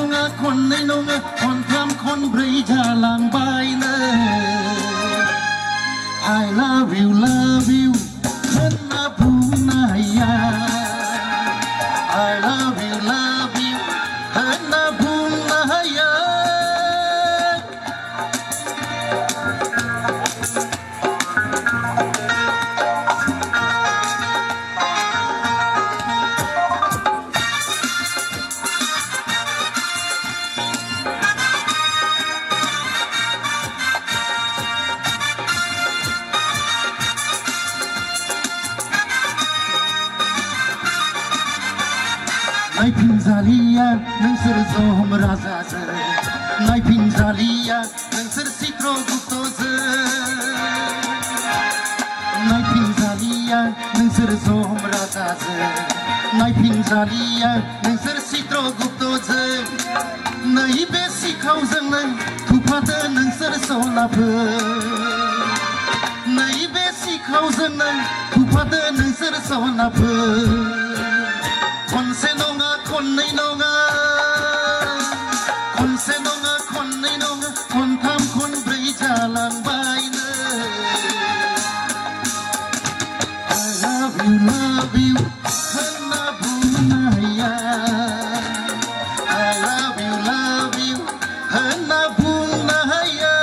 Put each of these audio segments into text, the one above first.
nonga kon nei nonga kon tham kon brei jalang bai na I love you Hana puna ya I love you Hana puna ya Naipin Zalia नोंसोर जम राजाजो नायफिन जालिया नोंसोर चित्रगुप्तजो नायफिन जालिया नोंसोर जम राजाजो नायफिन जालिया नोंसोर चित्रगुप्तजो नैबे सिखावजोंनो थुफादो नोंसोर सनाफोर नैबे सिखावजोंनो थुफादो नोंसोर सनाफोर Konse nonga konnei nonga Konse nonga konnei nonga kon tham kon brei jalang bai na I love you Hana puna ya I love you Hana puna ya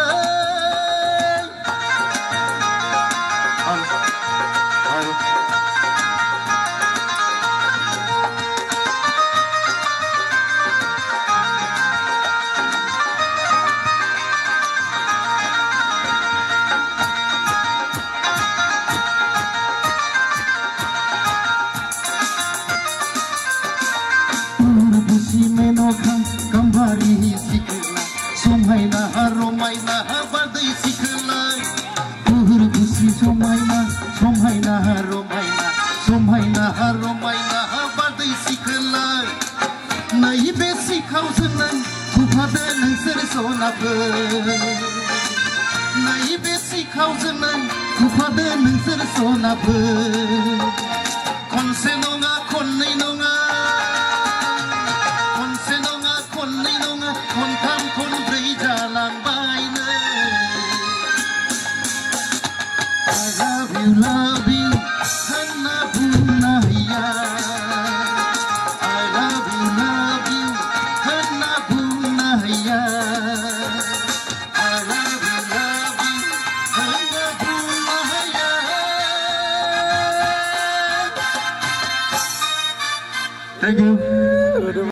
Kambari sikla somaina haromaina badai sikla Uhur busi somaina haromaina badai sikla Nai be sikhaujnai thupade noंसोर sonapor Nai be sikhaujnai thupade noंसोर sonapor Konse nonga konnei nonga kon tham kon brei jalang bai na I love you Hana puna ya I love you Hana puna ya I love you Hana puna ya Thank you